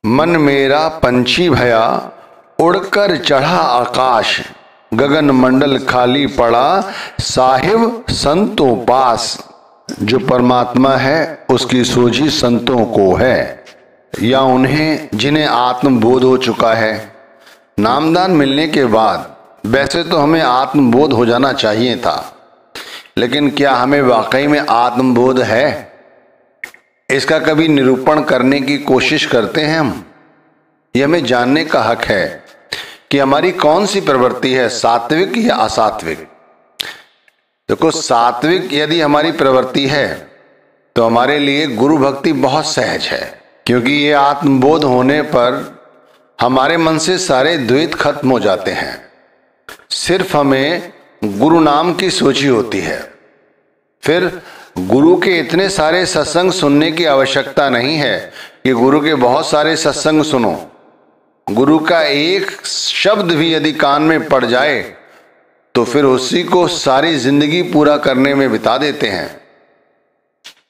मन मेरा पंछी भया, उड़कर चढ़ा आकाश, गगन मंडल खाली पड़ा, साहिब संतों पास। जो परमात्मा है उसकी सूझी संतों को है, या उन्हें जिन्हें आत्मबोध हो चुका है। नामदान मिलने के बाद वैसे तो हमें आत्मबोध हो जाना चाहिए था, लेकिन क्या हमें वाकई में आत्मबोध है? इसका कभी निरूपण करने की कोशिश करते हैं हम? यह हमें जानने का हक है कि हमारी कौन सी प्रवृत्ति है, सात्विक या असात्विक। देखो, सात्विक यदि हमारी प्रवृत्ति है तो हमारे लिए गुरु भक्ति बहुत सहज है, क्योंकि ये आत्मबोध होने पर हमारे मन से सारे द्वैत खत्म हो जाते हैं। सिर्फ हमें गुरु नाम की सोची होती है। फिर गुरु के इतने सारे सत्संग सुनने की आवश्यकता नहीं है कि गुरु के बहुत सारे सत्संग सुनो। गुरु का एक शब्द भी यदि कान में पड़ जाए तो फिर उसी को सारी जिंदगी पूरा करने में बिता देते हैं।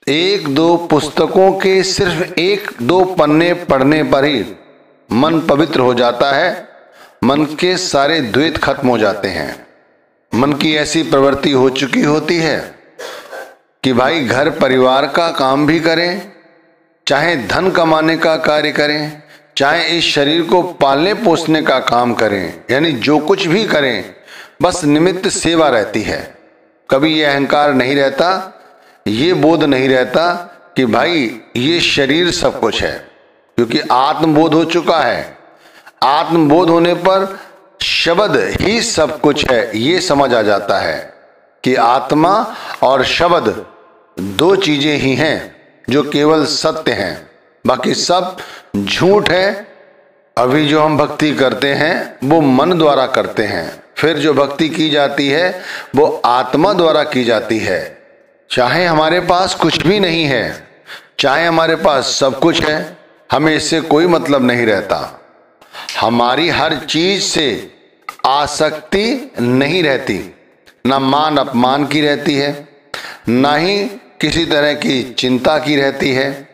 एक दो पुस्तकों के सिर्फ एक दो पन्ने पढ़ने पर ही मन पवित्र हो जाता है, मन के सारे द्वैत खत्म हो जाते हैं। मन की ऐसी प्रवृत्ति हो चुकी होती है कि भाई घर परिवार का काम भी करें, चाहे धन कमाने का कार्य करें, चाहे इस शरीर को पालने पोसने का काम करें, यानी जो कुछ भी करें बस निमित्त सेवा रहती है। कभी ये अहंकार नहीं रहता, ये बोध नहीं रहता कि भाई ये शरीर सब कुछ है, क्योंकि आत्मबोध हो चुका है। आत्मबोध होने पर शब्द ही सब कुछ है, ये समझ आ जाता है कि आत्मा और शब्द दो चीजें ही हैं जो केवल सत्य हैं, बाकी सब झूठ है। अभी जो हम भक्ति करते हैं वो मन द्वारा करते हैं, फिर जो भक्ति की जाती है वो आत्मा द्वारा की जाती है। चाहे हमारे पास कुछ भी नहीं है, चाहे हमारे पास सब कुछ है, हमें इससे कोई मतलब नहीं रहता। हमारी हर चीज से आसक्ति नहीं रहती, ना मान अपमान की रहती है, ना ही किसी तरह की चिंता की रहती है।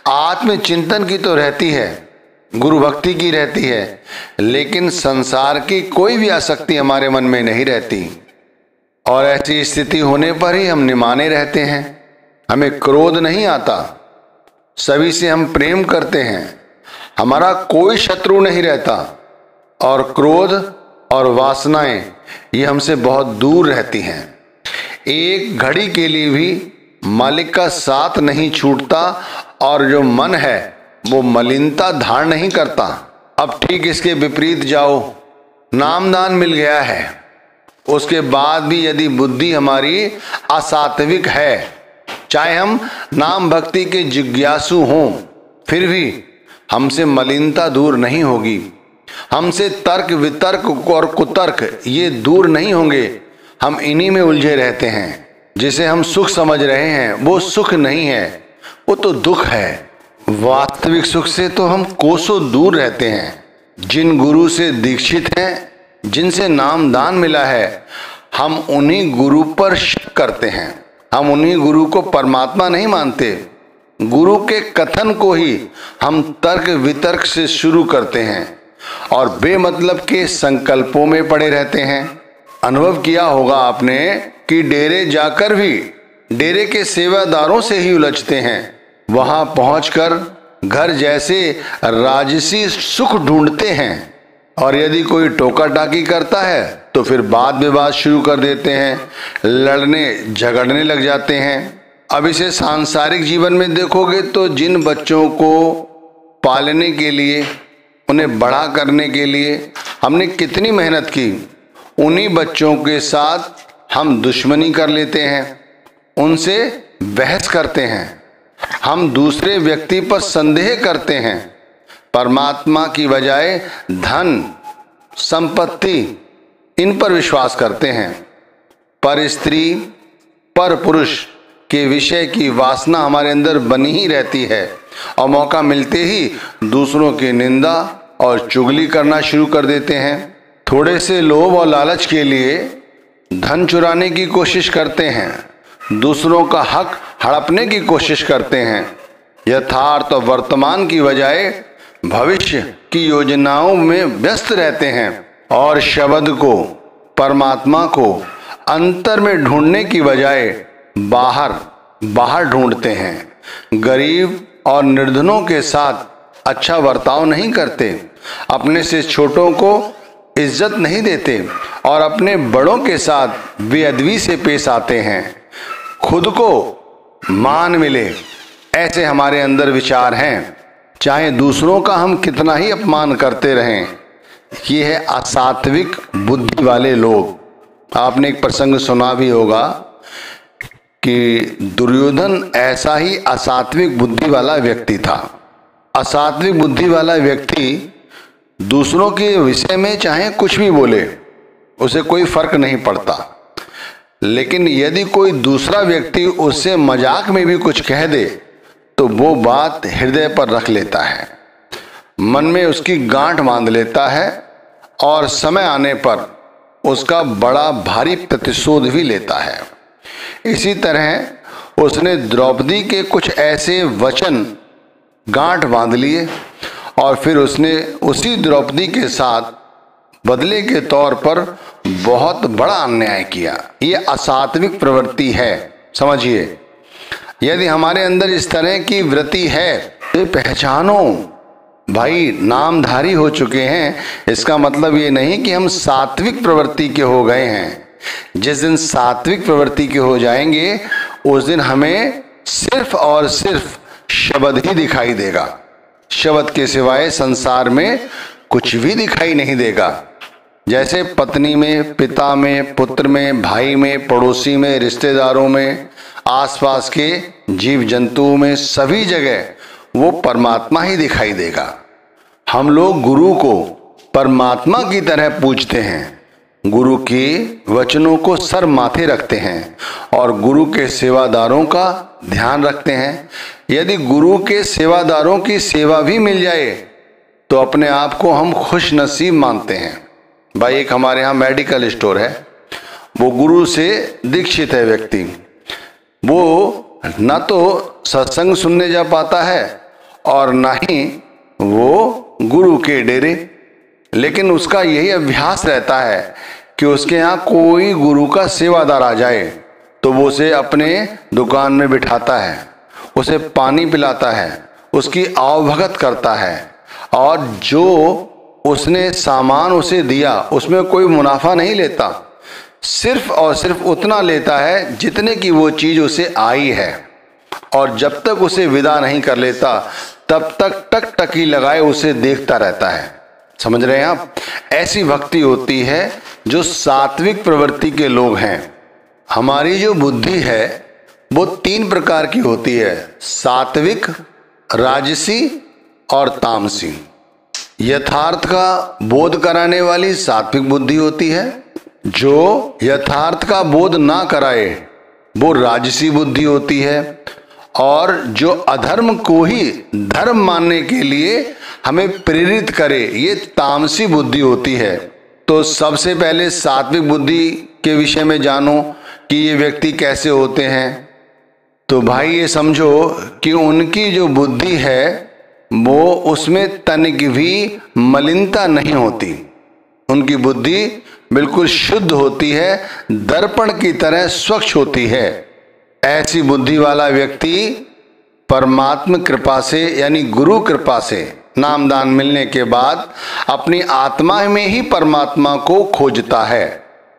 आत्मचिंतन की तो रहती है, गुरु भक्ति की रहती है, लेकिन संसार की कोई भी आसक्ति हमारे मन में नहीं रहती। और ऐसी स्थिति होने पर ही हम निमाने रहते हैं। हमें क्रोध नहीं आता, सभी से हम प्रेम करते हैं, हमारा कोई शत्रु नहीं रहता, और क्रोध और वासनाएं ये हमसे बहुत दूर रहती हैं। एक घड़ी के लिए भी मालिक का साथ नहीं छूटता, और जो मन है वो मलिनता धारण नहीं करता। अब ठीक इसके विपरीत जाओ, नामदान मिल गया है, उसके बाद भी यदि बुद्धि हमारी असात्विक है, चाहे हम नाम भक्ति के जिज्ञासु हों, फिर भी हमसे मलिनता दूर नहीं होगी। हमसे तर्क वितर्क और कुतर्क ये दूर नहीं होंगे। हम इन्हीं में उलझे रहते हैं। जिसे हम सुख समझ रहे हैं वो सुख नहीं है, वो तो दुख है। वास्तविक सुख से तो हम कोसों दूर रहते हैं। जिन गुरु से दीक्षित हैं, जिनसे नामदान मिला है, हम उन्हीं गुरु पर शक करते हैं। हम उन्हीं गुरु को परमात्मा नहीं मानते। गुरु के कथन को ही हम तर्क वितर्क से शुरू करते हैं और बेमतलब के संकल्पों में पड़े रहते हैं। अनुभव किया होगा आपने कि डेरे जाकर भी डेरे के सेवादारों से ही उलझते हैं। वहां पहुंचकर घर जैसे राजसी सुख ढूंढते हैं, और यदि कोई टोका टाकी करता है तो फिर वाद विवाद शुरू कर देते हैं, लड़ने झगड़ने लग जाते हैं। अब इसे सांसारिक जीवन में देखोगे तो जिन बच्चों को पालने के लिए, उन्हें बड़ा करने के लिए हमने कितनी मेहनत की, उन्हीं बच्चों के साथ हम दुश्मनी कर लेते हैं, उनसे बहस करते हैं, हम दूसरे व्यक्ति पर संदेह करते हैं। परमात्मा की बजाय धन, संपत्ति, इन पर विश्वास करते हैं। पर स्त्री, पर पुरुष के विषय की वासना हमारे अंदर बनी ही रहती है, और मौका मिलते ही दूसरों की निंदा और चुगली करना शुरू कर देते हैं। थोड़े से लोभ और लालच के लिए धन चुराने की कोशिश करते हैं, दूसरों का हक हड़पने की कोशिश करते हैं। यथार्थ और वर्तमान की बजाय भविष्य की योजनाओं में व्यस्त रहते हैं और शब्द को, परमात्मा को अंतर में ढूंढने की बजाय बाहर ढूंढते हैं। गरीब और निर्धनों के साथ अच्छा बर्ताव नहीं करते, अपने से छोटों को इज्जत नहीं देते और अपने बड़ों के साथ बेअदबी से पेश आते हैं। खुद को मान मिले, ऐसे हमारे अंदर विचार हैं, चाहे दूसरों का हम कितना ही अपमान करते रहें। ये है असात्विक बुद्धि वाले लोग। आपने एक प्रसंग सुना भी होगा कि दुर्योधन ऐसा ही असात्विक बुद्धि वाला व्यक्ति था। असात्विक बुद्धि वाला व्यक्ति दूसरों के विषय में चाहे कुछ भी बोले, उसे कोई फर्क नहीं पड़ता, लेकिन यदि कोई दूसरा व्यक्ति उससे मजाक में भी कुछ कह दे तो वो बात हृदय पर रख लेता है, मन में उसकी गांठ बांध लेता है और समय आने पर उसका बड़ा भारी प्रतिशोध भी लेता है। इसी तरह उसने द्रौपदी के कुछ ऐसे वचन गांठ बांध लिए और फिर उसने उसी द्रौपदी के साथ बदले के तौर पर बहुत बड़ा अन्याय किया। ये असात्विक प्रवृत्ति है, समझिए। यदि हमारे अंदर इस तरह की वृत्ति है तो पहचानो, भाई नामधारी हो चुके हैं, इसका मतलब ये नहीं कि हम सात्विक प्रवृत्ति के हो गए हैं। जिस दिन सात्विक प्रवृत्ति के हो जाएंगे उस दिन हमें सिर्फ और सिर्फ शब्द ही दिखाई देगा। शब्द के सिवाय संसार में कुछ भी दिखाई नहीं देगा। जैसे पत्नी में, पिता में, पुत्र में, भाई में, पड़ोसी में, रिश्तेदारों में, आसपास के जीव जंतुओं में, सभी जगह वो परमात्मा ही दिखाई देगा। हम लोग गुरु को परमात्मा की तरह पूजते हैं, गुरु के वचनों को सर माथे रखते हैं और गुरु के सेवादारों का ध्यान रखते हैं। यदि गुरु के सेवादारों की सेवा भी मिल जाए तो अपने आप को हम खुश नसीब मानते हैं। भाई एक हमारे यहाँ मेडिकल स्टोर है, वो गुरु से दीक्षित है व्यक्ति, वो ना तो सत्संग सुनने जा पाता है और ना ही वो गुरु के डेरे, लेकिन उसका यही अभ्यास रहता है कि उसके यहाँ कोई गुरु का सेवादार आ जाए तो वो उसे अपने दुकान में बिठाता है, उसे पानी पिलाता है, उसकी आवभगत करता है और जो उसने सामान उसे दिया उसमें कोई मुनाफा नहीं लेता, सिर्फ और सिर्फ उतना लेता है जितने की वो चीज उसे आई है और जब तक उसे विदा नहीं कर लेता तब तक टकटकी लगाए उसे देखता रहता है। समझ रहे हैं आप? ऐसी भक्ति होती है जो सात्विक प्रवृत्ति के लोग हैं। हमारी जो बुद्धि है वो 3 प्रकार की होती है, सात्विक, राजसी और तामसी। यथार्थ का बोध कराने वाली सात्विक बुद्धि होती है, जो यथार्थ का बोध ना कराए वो राजसी बुद्धि होती है और जो अधर्म को ही धर्म मानने के लिए हमें प्रेरित करे ये तामसी बुद्धि होती है। तो सबसे पहले सात्विक बुद्धि के विषय में जानो कि ये व्यक्ति कैसे होते हैं। तो भाई ये समझो कि उनकी जो बुद्धि है वो उसमें तनिक भी मलिनता नहीं होती, उनकी बुद्धि बिल्कुल शुद्ध होती है, दर्पण की तरह स्वच्छ होती है। ऐसी बुद्धि वाला व्यक्ति परमात्मा कृपा से यानी गुरु कृपा से नामदान मिलने के बाद अपनी आत्मा में ही परमात्मा को खोजता है।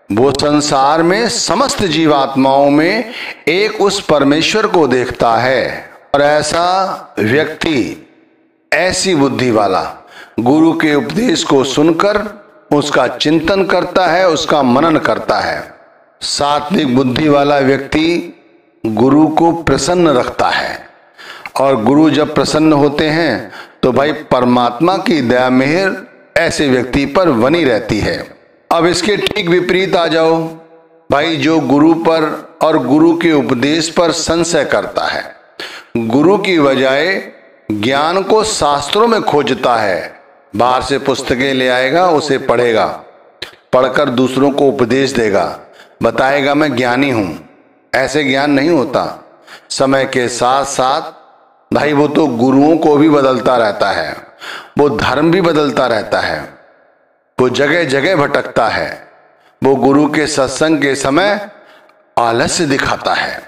वो संसार में समस्त जीवात्माओं में एक उस परमेश्वर को देखता है और ऐसा व्यक्ति, ऐसी बुद्धि वाला गुरु के उपदेश को सुनकर उसका चिंतन करता है, उसका मनन करता है। सात्विक बुद्धि वाला व्यक्ति गुरु को प्रसन्न रखता है और गुरु जब प्रसन्न होते हैं तो भाई परमात्मा की दया मेहर ऐसे व्यक्ति पर बनी रहती है। अब इसके ठीक विपरीत आ जाओ, भाई जो गुरु पर और गुरु के उपदेश पर संशय करता है, गुरु की बजाय ज्ञान को शास्त्रों में खोजता है, बाहर से पुस्तकें ले आएगा, उसे पढ़ेगा, पढ़कर दूसरों को उपदेश देगा, बताएगा मैं ज्ञानी हूं। ऐसे ज्ञान नहीं होता। समय के साथ साथ भाई वो तो गुरुओं को भी बदलता रहता है वो धर्म भी बदलता रहता है, वो जगह जगह भटकता है, वो गुरु के सत्संग के समय आलस्य दिखाता है,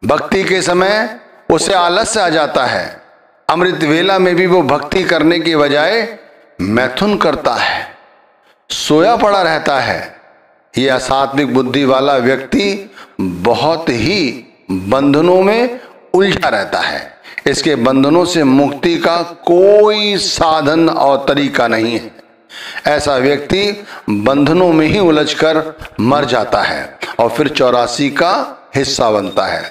भक्ति के समय उसे आलस्य आ जाता है, अमृत वेला में भी वो भक्ति करने की बजाय मैथुन करता है, सोया पड़ा रहता है। ये असात्विक बुद्धि वाला व्यक्ति बहुत ही बंधनों में उलझा रहता है। इसके बंधनों से मुक्ति का कोई साधन और तरीका नहीं है। ऐसा व्यक्ति बंधनों में ही उलझकर मर जाता है और फिर 84 का हिस्सा बनता है।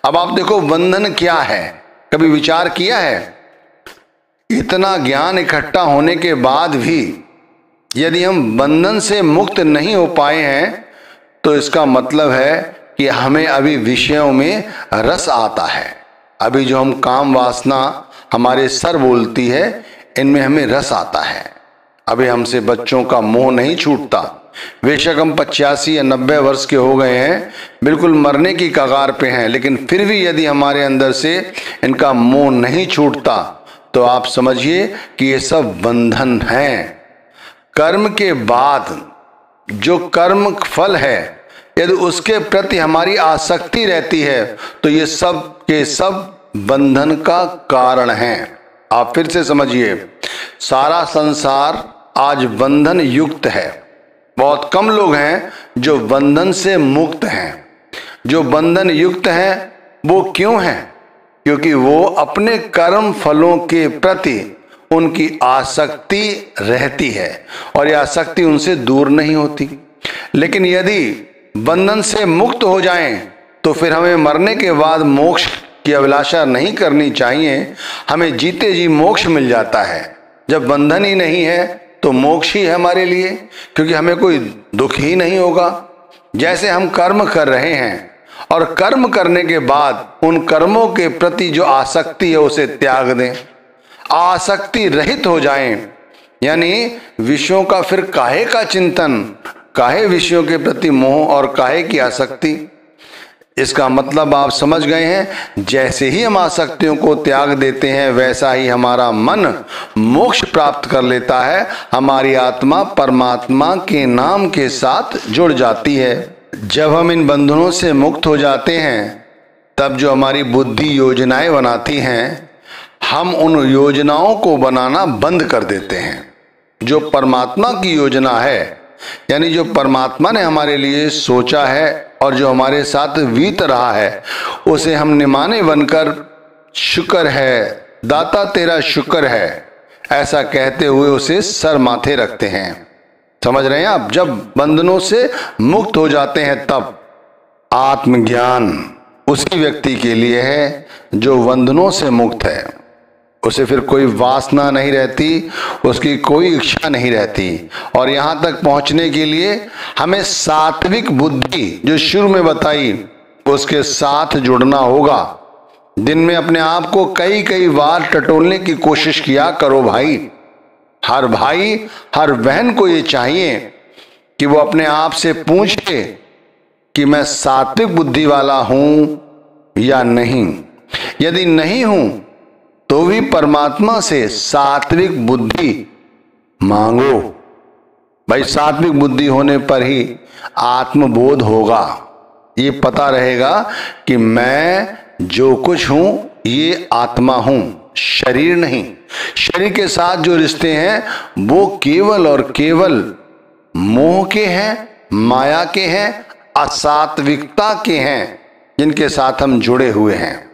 अब आप देखो बंधन क्या है, कभी विचार किया है? इतना ज्ञान इकट्ठा होने के बाद भी यदि हम बंधन से मुक्त नहीं हो पाए हैं तो इसका मतलब है कि हमें अभी विषयों में रस आता है। अभी जो हम काम वासना हमारे सर बोलती है, इनमें हमें रस आता है। अभी हमसे बच्चों का मोह नहीं छूटता। बेशक हम 85 या 90 वर्ष के हो गए हैं, बिल्कुल मरने की कगार पे हैं, लेकिन फिर भी यदि हमारे अंदर से इनका मोह नहीं छूटता तो आप समझिए कि ये सब बंधन हैं। कर्म के बाद जो कर्म फल है, यदि उसके प्रति हमारी आसक्ति रहती है तो ये सब के सब बंधन का कारण है। आप फिर से समझिए, सारा संसार आज बंधन युक्त है। बहुत कम लोग हैं जो बंधन से मुक्त हैं। जो बंधन युक्त हैं वो क्यों हैं? क्योंकि वो अपने कर्म फलों के प्रति उनकी आसक्ति रहती है और यह आसक्ति उनसे दूर नहीं होती। लेकिन यदि बंधन से मुक्त हो जाएं तो फिर हमें मरने के बाद मोक्ष की अभिलाषा नहीं करनी चाहिए। हमें जीते जी मोक्ष मिल जाता है। जब बंधन ही नहीं है तो मोक्ष ही है हमारे लिए, क्योंकि हमें कोई दुख ही नहीं होगा। जैसे हम कर्म कर रहे हैं और कर्म करने के बाद उन कर्मों के प्रति जो आसक्ति है उसे त्याग दें, आसक्ति रहित हो जाएं, यानी विषयों का फिर काहे का चिंतन, काहे विषयों के प्रति मोह और काहे की आसक्ति। इसका मतलब आप समझ गए हैं। जैसे ही हम आसक्तियों को त्याग देते हैं वैसा ही हमारा मन मोक्ष प्राप्त कर लेता है। हमारी आत्मा परमात्मा के नाम के साथ जुड़ जाती है। जब हम इन बंधनों से मुक्त हो जाते हैं तब जो हमारी बुद्धि योजनाएं बनाती हैं, हम उन योजनाओं को बनाना बंद कर देते हैं। जो परमात्मा की योजना है, यानी जो परमात्मा ने हमारे लिए सोचा है और जो हमारे साथ बीत रहा है, उसे हम निमाने बनकर शुक्र है दाता तेरा शुक्र है ऐसा कहते हुए उसे सर माथे रखते हैं। समझ रहे हैं आप? जब बंधनों से मुक्त हो जाते हैं तब आत्मज्ञान उसी व्यक्ति के लिए है जो बंधनों से मुक्त है। उसे फिर कोई वासना नहीं रहती, उसकी कोई इच्छा नहीं रहती। और यहाँ तक पहुँचने के लिए हमें सात्विक बुद्धि जो शुरू में बताई उसके साथ जुड़ना होगा। दिन में अपने आप को कई कई बार टटोलने की कोशिश किया करो भाई। हर बहन को ये चाहिए कि वो अपने आप से पूछे कि मैं सात्विक बुद्धि वाला हूं या नहीं। यदि नहीं हूं तो भी परमात्मा से सात्विक बुद्धि मांगो। भाई सात्विक बुद्धि होने पर ही आत्मबोध होगा। ये पता रहेगा कि मैं जो कुछ हूं ये आत्मा हूं, शरीर नहीं। शरीर के साथ जो रिश्ते हैं वो केवल और केवल मोह के हैं, माया के हैं, असात्विकता के हैं, जिनके साथ हम जुड़े हुए हैं।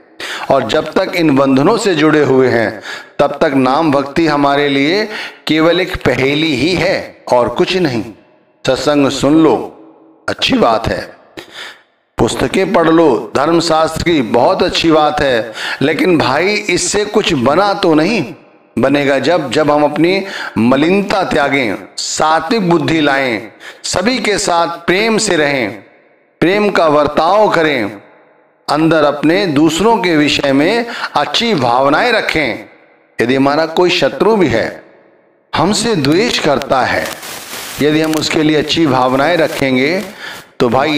और जब तक इन बंधनों से जुड़े हुए हैं तब तक नाम भक्ति हमारे लिए केवल एक पहेली ही है और कुछ नहीं। सत्संग सुन लो, अच्छी बात है, पुस्तकें पढ़ लो, धर्मशास्त्र की बहुत अच्छी बात है, लेकिन भाई इससे कुछ बना तो नहीं। बनेगा जब हम अपनी मलिनता त्यागें, सात्विक बुद्धि लाएं, सभी के साथ प्रेम से रहें, प्रेम का वर्ताव करें, अंदर अपने दूसरों के विषय में अच्छी भावनाएं रखें। यदि हमारा कोई शत्रु भी है, हमसे द्वेष करता है, यदि हम उसके लिए अच्छी भावनाएं रखेंगे तो भाई